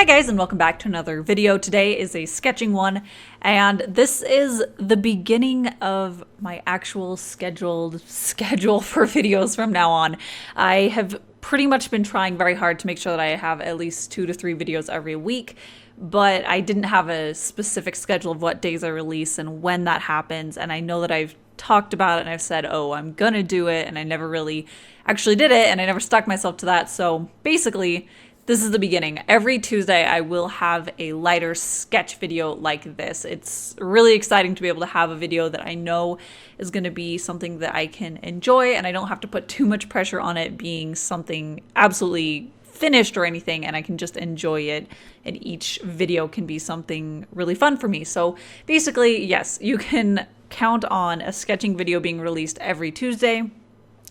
Hi guys, and welcome back to another video. Today is a sketching one, and this is the beginning of my actual scheduled schedule for videos from now on. I have pretty much been trying very hard to make sure that I have at least 2 to 3 videos every week, but I didn't have a specific schedule of what days I release and when that happens, and I know that I've talked about it and I've said, oh, I'm gonna do it, and I never really actually did it, and I never stuck myself to that. So basically, this is the beginning. Every Tuesday, I will have a lighter sketch video like this. It's really exciting to be able to have a video that I know is going to be something that I can enjoy, and I don't have to put too much pressure on it being something absolutely finished or anything, and I can just enjoy it, and each video can be something really fun for me. So basically, yes, you can count on a sketching video being released every Tuesday.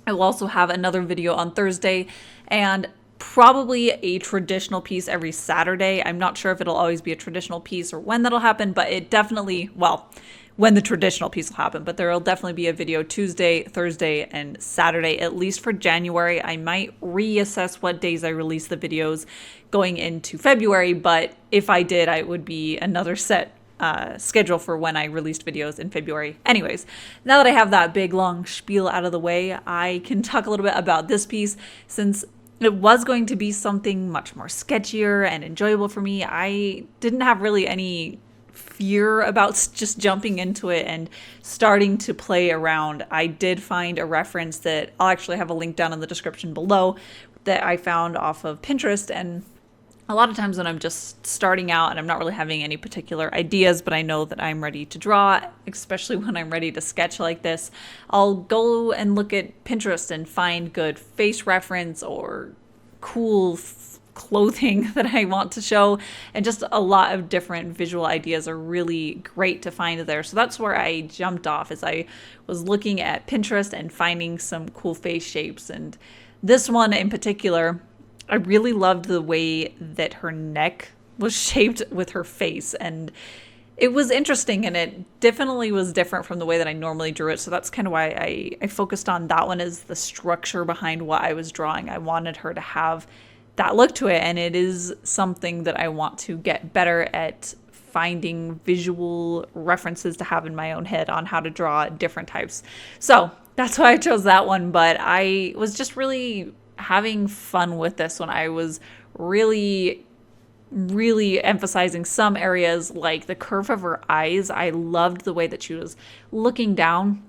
I will also have another video on Thursday, and probably a traditional piece every Saturday. I'm not sure if it'll always be a traditional piece or when that'll happen, but it definitely, well, when the traditional piece will happen, but there will definitely be a video Tuesday, Thursday, and Saturday, at least for January. I might reassess what days I release the videos going into February, but if I did, it would be another set schedule for when I released videos in February. Anyways, now that I have that big long spiel out of the way, I can talk a little bit about this piece. Since it was going to be something much more sketchier and enjoyable for me, I didn't have really any fear about just jumping into it and starting to play around. I did find a reference that I'll actually have a link down in the description below that I found off of Pinterest, and a lot of times when I'm just starting out and I'm not really having any particular ideas, but I know that I'm ready to draw, especially when I'm ready to sketch like this, I'll go and look at Pinterest and find good face reference or cool clothing that I want to show, and just a lot of different visual ideas are really great to find there. So that's where I jumped off, as I was looking at Pinterest and finding some cool face shapes. And this one in particular, I really loved the way that her neck was shaped with her face, and it was interesting, and it definitely was different from the way that I normally drew it. So that's kind of why I focused on that one as the structure behind what I was drawing. I wanted her to have that look to it, and it is something that I want to get better at, finding visual references to have in my own head on how to draw different types. So that's why I chose that one, but I was just really having fun with this one. I was really emphasizing some areas, like the curve of her eyes. I loved the way that she was looking down,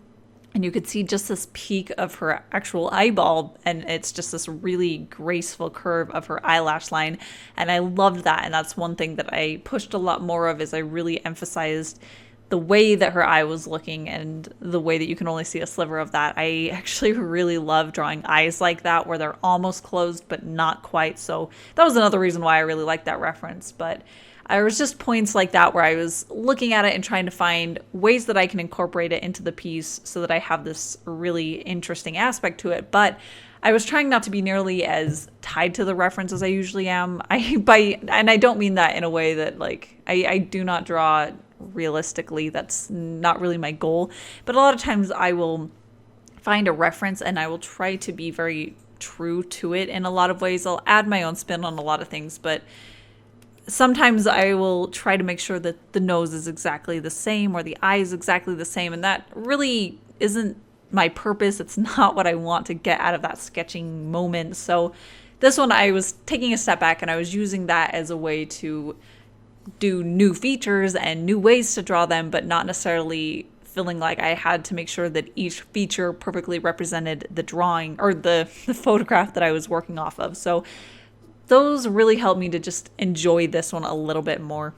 and you could see just this peak of her actual eyeball, and it's just this really graceful curve of her eyelash line, and I loved that. And that's one thing that I pushed a lot more of, is I really emphasized the way that her eye was looking and the way that you can only see a sliver of that. I actually really love drawing eyes like that, where they're almost closed but not quite. So that was another reason why I really liked that reference. But there was just points like that where I was looking at it and trying to find ways that I can incorporate it into the piece so that I have this really interesting aspect to it. But I was trying not to be nearly as tied to the reference as I usually am. And I don't mean that in a way that, like, I do not draw realistically. That's not really my goal. But a lot of times I will find a reference and I will try to be very true to it in a lot of ways. I'll add my own spin on a lot of things, but sometimes I will try to make sure that the nose is exactly the same or the eye is exactly the same, and that really isn't my purpose. It's not what I want to get out of that sketching moment. So this one, I was taking a step back and I was using that as a way to do new features and new ways to draw them, but not necessarily feeling like I had to make sure that each feature perfectly represented the drawing or the photograph that I was working off of. So those really helped me to just enjoy this one a little bit more.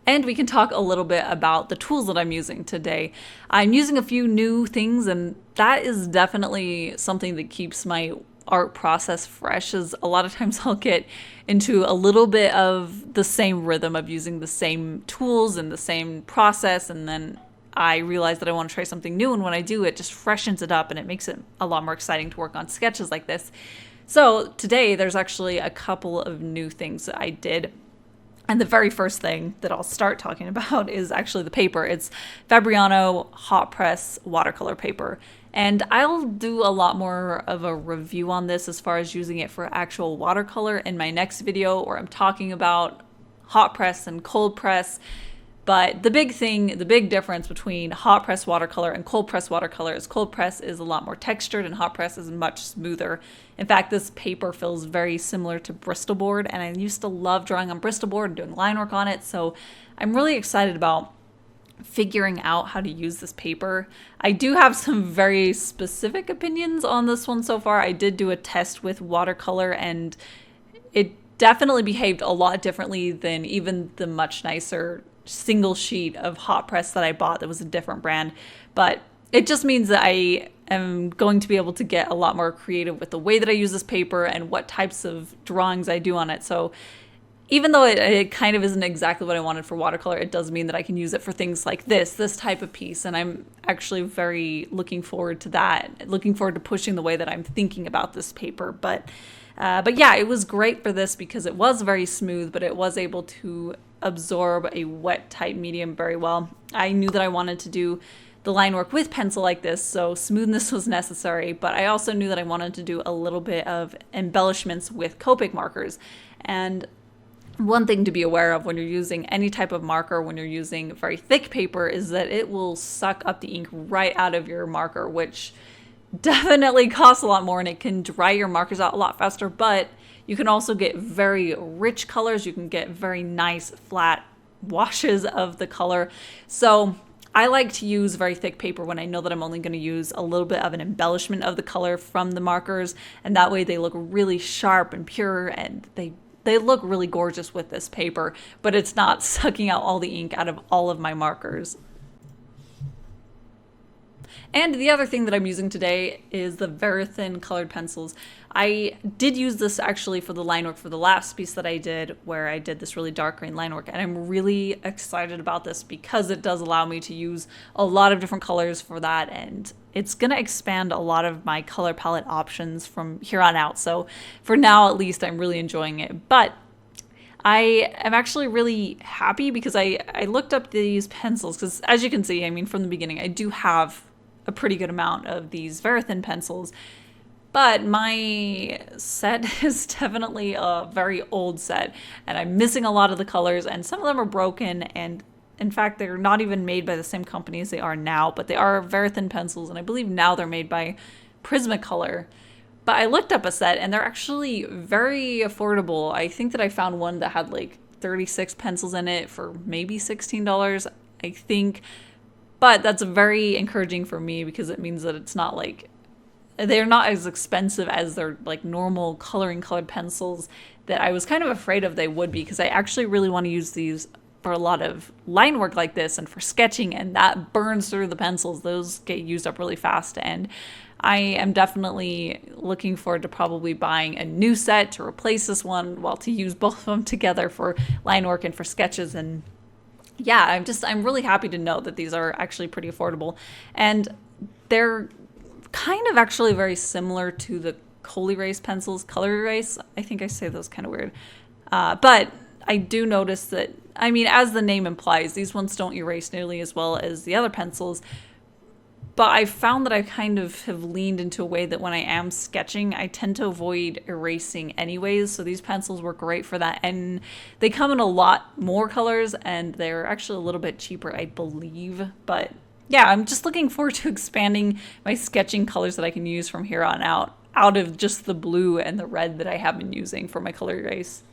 And we can talk a little bit about the tools that I'm using today. I'm using a few new things, and that is definitely something that keeps my art process fresh. Is a lot of times I'll get into a little bit of the same rhythm of using the same tools and the same process, and then I realize that I want to try something new, and when I do, it just freshens it up and it makes it a lot more exciting to work on sketches like this. So today there's actually a couple of new things that I did. And the very first thing that I'll start talking about is actually the paper. It's Fabriano hot press watercolor paper. And I'll do a lot more of a review on this as far as using it for actual watercolor in my next video, where I'm talking about hot press and cold press. But the big difference between hot press watercolor and cold press watercolor is cold press is a lot more textured and hot press is much smoother. In fact, this paper feels very similar to Bristol board, and I used to love drawing on Bristol board and doing line work on it, so I'm really excited about figuring out how to use this paper. I do have some very specific opinions on this one so far. I did do a test with watercolor, and it definitely behaved a lot differently than even the much nicer single sheet of hot press that I bought that was a different brand. But it just means that I am going to be able to get a lot more creative with the way that I use this paper and what types of drawings I do on it. So even though it kind of isn't exactly what I wanted for watercolor, it does mean that I can use it for things like this type of piece. And I'm actually very looking forward to that, looking forward to pushing the way that I'm thinking about this paper. But yeah, it was great for this because it was very smooth, but it was able to absorb a wet type medium very well. I knew that I wanted to do the line work with pencil like this, so smoothness was necessary, but I also knew that I wanted to do a little bit of embellishments with Copic markers. And one thing to be aware of when you're using any type of marker, when you're using very thick paper, is that it will suck up the ink right out of your marker, which definitely costs a lot more, and it can dry your markers out a lot faster, but you can also get very rich colors. You can get very nice flat washes of the color. So I like to use very thick paper when I know that I'm only going to use a little bit of an embellishment of the color from the markers, and that way they look really sharp and pure, and they look really gorgeous with this paper, but it's not sucking out all the ink out of all of my markers. And the other thing that I'm using today is the Verithin colored pencils. I did use this actually for the line work for the last piece that I did, where I did this really dark green line work, and I'm really excited about this because it does allow me to use a lot of different colors for that, and it's going to expand a lot of my color palette options from here on out. So for now, at least, I'm really enjoying it. But I am actually really happy because I looked up these pencils, because as you can see, I mean, from the beginning, I do have a pretty good amount of these Verithin pencils, but my set is definitely a very old set, and I'm missing a lot of the colors, and some of them are broken, and in fact, they're not even made by the same company as they are now, but they are Verithin pencils, and I believe now they're made by Prismacolor. But I looked up a set, and they're actually very affordable. I think that I found one that had like 36 pencils in it for maybe $16, I think. But that's very encouraging for me because it means that it's not like, they're not as expensive as their like normal coloring colored pencils that I was kind of afraid of they would be, because I actually really want to use these for a lot of line work like this and for sketching, and that burns through the pencils. Those get used up really fast, and I am definitely looking forward to probably buying a new set to replace this one, well, to use both of them together for line work and for sketches. And yeah, I'm really happy to know that these are actually pretty affordable, and they're kind of actually very similar to the Color Erase pencils. Color Erase, I think I say those kind of weird, but I do notice that, I mean, as the name implies, these ones don't erase nearly as well as the other pencils, but I found that I kind of have leaned into a way that when I am sketching, I tend to avoid erasing anyways, so these pencils work great for that, and they come in a lot more colors, and they're actually a little bit cheaper, I believe. But yeah, I'm just looking forward to expanding my sketching colors that I can use from here on out of just the blue and the red that I have been using for my color erase.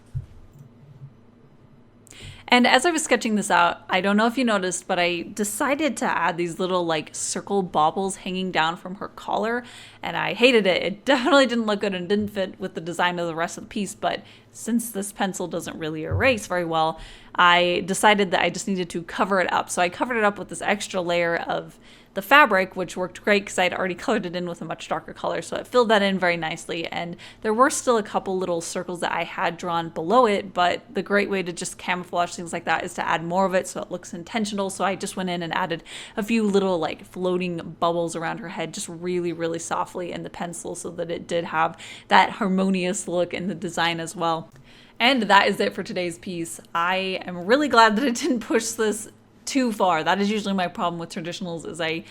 And as I was sketching this out, I don't know if you noticed, but I decided to add these little like circle baubles hanging down from her collar, and I hated it. It definitely didn't look good and didn't fit with the design of the rest of the piece, but since this pencil doesn't really erase very well, I decided that I just needed to cover it up. So I covered it up with this extra layer of the fabric, which worked great because I'd already colored it in with a much darker color, so it filled that in very nicely. And there were still a couple little circles that I had drawn below it, but the great way to just camouflage things like that is to add more of it so it looks intentional. So I just went in and added a few little like floating bubbles around her head, just really, really softly in the pencil, so that it did have that harmonious look in the design as well. And that is it for today's piece. I am really glad that I didn't push this too far. That is usually my problem with traditionals, is I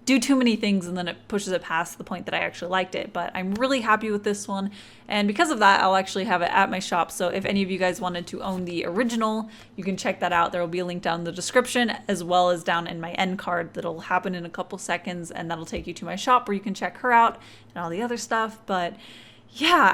do too many things and then it pushes it past the point that I actually liked it. But I'm really happy with this one, and because of that, I'll actually have it at my shop. So if any of you guys wanted to own the original, you can check that out. There will be a link down in the description, as well as down in my end card. That'll happen in a couple seconds, and that'll take you to my shop where you can check her out and all the other stuff. But yeah,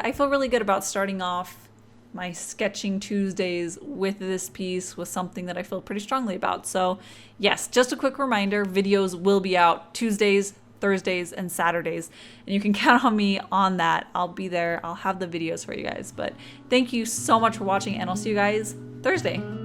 I feel really good about starting off my sketching Tuesdays with this piece, with something that I feel pretty strongly about. So yes, just a quick reminder, videos will be out Tuesdays, Thursdays, and Saturdays, and you can count on me on that. I'll be there. I'll have the videos for you guys. But thank you so much for watching, and I'll see you guys Thursday.